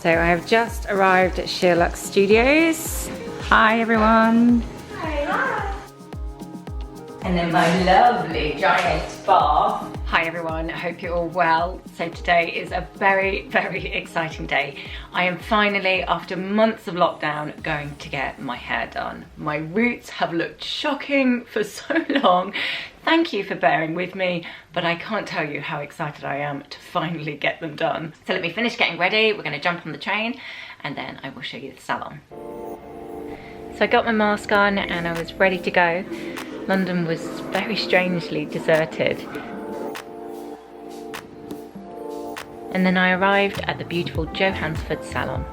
So I have just arrived at SheerLuxe Studios. Hi everyone. Hi. And then my lovely giant bath. Hi everyone, I hope you're all well. So today is a very, very exciting day. I am finally, after months of lockdown, going to get my hair done. My roots have looked shocking for so long. Thank you for bearing with me, but I can't tell you how excited I am to finally get them done. So let me finish getting ready. We're gonna jump on the train and then I will show you the salon. So I got my mask on and I was ready to go. London was very strangely deserted. And then I arrived at the beautiful Joe Hansford salon.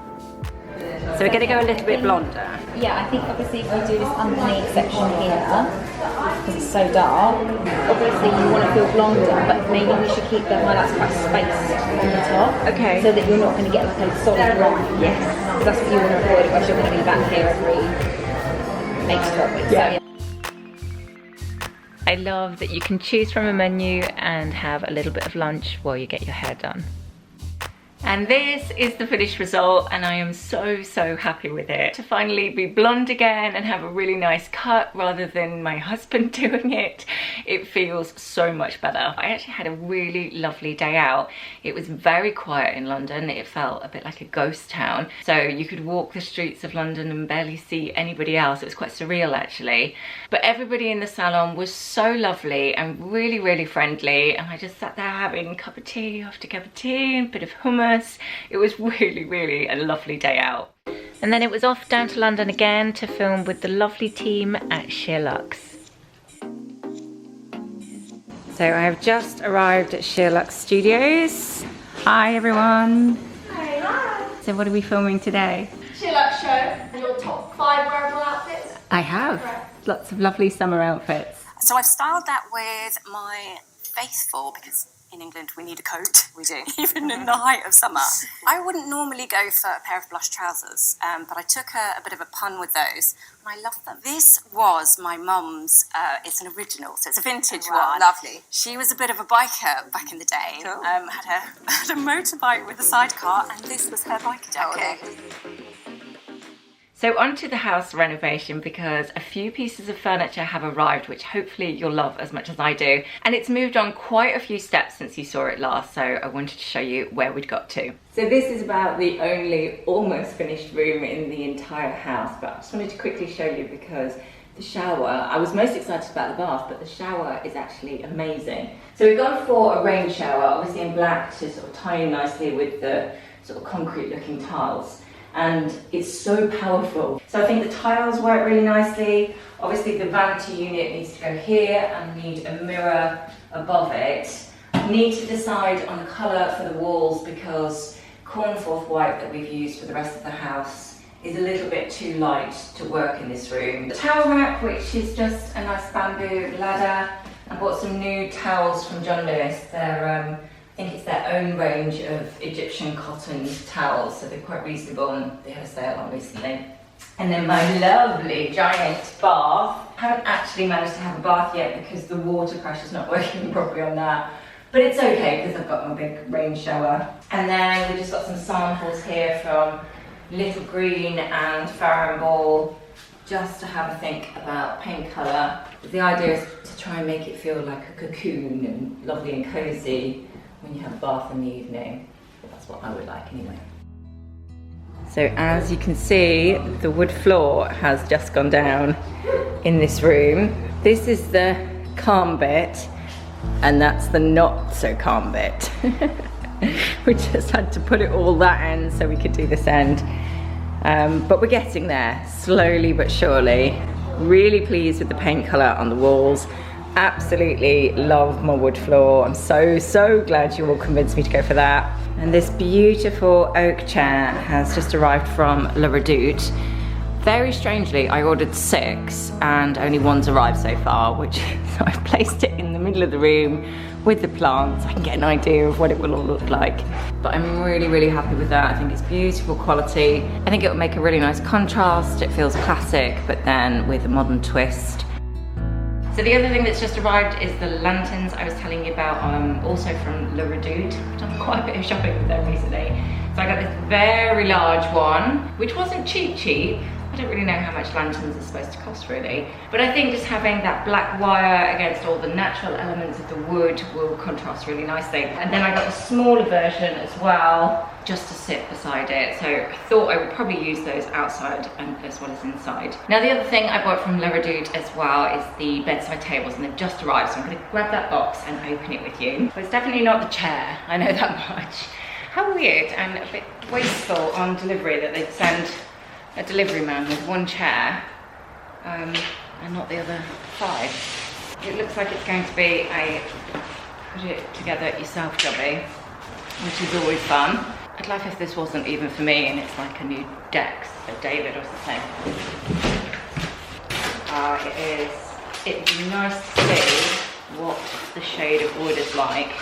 So we're gonna go a little bit blonder. Yeah, I think obviously if we do this underneath section here, because it's so dark, obviously you want to feel blonder, but maybe we should keep the highlights quite spaced on the top. Okay. So that you're not going to get like a solid line. Yes. Because that's what you want to avoid, otherwise you're going to be back here every extra week. Yeah. I love that you can choose from a menu and have a little bit of lunch while you get your hair done. And this is the finished result and I am so, so happy with it. To finally be blonde again and have a really nice cut rather than my husband doing it, it feels so much better. I actually had a really lovely day out. It was very quiet in London. It felt a bit like a ghost town. So you could walk the streets of London and barely see anybody else. It was quite surreal actually. But everybody in the salon was so lovely and really, really friendly. And I just sat there having a cup of tea after cup of tea and a bit of hummus. It was really, really a lovely day out. And then it was off down to London again to film with the lovely team at SheerLuxe. So I have just arrived at SheerLuxe Studios. Hi everyone. Hi. So what are we filming today? SheerLuxe show, your top 5 wearable outfits. I have. Correct. Lots of lovely summer outfits. So I've styled that with my faithful, because in England we need a coat. We do. Even in the height of summer. I wouldn't normally go for a pair of blush trousers, but I took a bit of a pun with those and I love them. This was my mum's, it's an original, so it's a vintage one. Lovely. She was a bit of a biker back in the day. Cool. Had a motorbike with a sidecar and this was her biker jacket. Okay. So onto the house renovation, because a few pieces of furniture have arrived which hopefully you'll love as much as I do, and it's moved on quite a few steps since you saw it last, so I wanted to show you where we'd got to. So this is about the only almost finished room in the entire house, but I just wanted to quickly show you because the shower, I was most excited about the bath, but the shower is actually amazing. So we've gone for a rain shower, obviously in black to sort of tie in nicely with the sort of concrete looking tiles. And it's so powerful. So I think the tiles work really nicely. Obviously the vanity unit needs to go here and need a mirror above it. I need to decide on the colour for the walls because cornforth white that we've used for the rest of the house is a little bit too light to work in this room. The towel rack, which is just a nice bamboo ladder. I bought some new towels from John Lewis. They're I think it's their own range of Egyptian cotton towels, so they're quite reasonable and they had a sale on recently. And then my lovely giant bath. I haven't actually managed to have a bath yet because the water pressure's not working properly on that. But it's okay because I've got my big rain shower. And then we just got some samples here from Little Green and Farrow & Ball, just to have a think about paint colour. The idea is to try and make it feel like a cocoon and lovely and cosy when you have a bath in the evening. That's what I would like anyway. So as you can see, the wood floor has just gone down in this room. This is the calm bit, and that's the not so calm bit. We just had to put it all that end so we could do this end. But we're getting there, slowly but surely. Really pleased with the paint colour on the walls. Absolutely love my wood floor. I'm so, so glad you all convinced me to go for that. And this beautiful oak chair has just arrived from La Redoute. Very strangely, I ordered 6 and only 1's arrived so far, so I've placed it in the middle of the room with the plants. I can get an idea of what it will all look like. But I'm really, really happy with that. I think it's beautiful quality. I think it will make a really nice contrast. It feels classic, but then with a modern twist. So the other thing that's just arrived is the lanterns I was telling you about, also from La Redoute. I've done quite a bit of shopping with them recently. So I got this very large one, which wasn't cheap. I don't really know how much lanterns are supposed to cost really, but I think just having that black wire against all the natural elements of the wood will contrast really nicely. And then I got the smaller version as well, just to sit beside it. So I thought I would probably use those outside and as well as inside. Now the other thing I bought from Le Redoute as well is the bedside tables, and they've just arrived, so I'm going to grab that box and open it with you. But it's definitely not the chair, I know that much. How weird and a bit wasteful on delivery that they'd send a delivery man with one chair and not the other 5. It looks like it's going to be a put it together yourself jobby, which is always fun. I'd love if this wasn't even for me and it's like a new Dex for David or something. It is. It'd be nice to see what the shade of wood is like.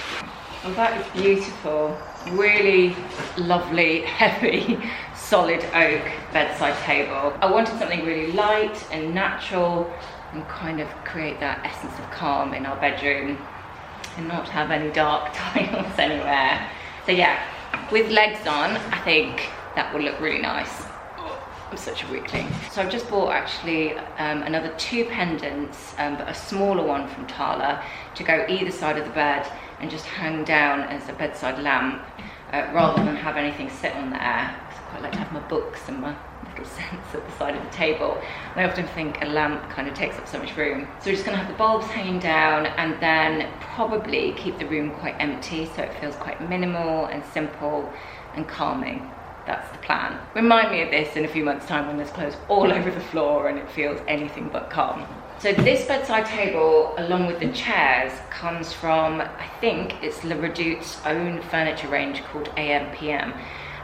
And that is beautiful. Really lovely, heavy, solid oak bedside table. I wanted something really light and natural and kind of create that essence of calm in our bedroom and not have any dark tiles anywhere. So yeah, with legs on, I think that will look really nice. I'm such a weakling. So I've just bought actually another 2 pendants, but a smaller one from Tala to go either side of the bed and just hang down as a bedside lamp rather than have anything sit on there. I quite like to have my books and my little scents at the side of the table. And I often think a lamp kind of takes up so much room. So we're just going to have the bulbs hanging down and then probably keep the room quite empty so it feels quite minimal and simple and calming. That's the plan. Remind me of this in a few months' time when there's clothes all over the floor and it feels anything but calm. So this bedside table, along with the chairs, comes from, I think it's Le Redoute's own furniture range called AM/PM.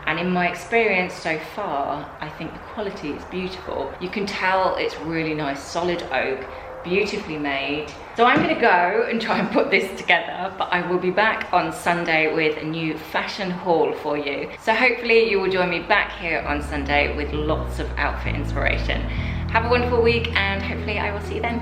And in my experience so far, I think the quality is beautiful. You can tell it's really nice, solid oak, beautifully made. So I'm gonna go and try and put this together, but I will be back on Sunday with a new fashion haul for you. So hopefully you will join me back here on Sunday with lots of outfit inspiration. Have a wonderful week and hopefully I will see you then.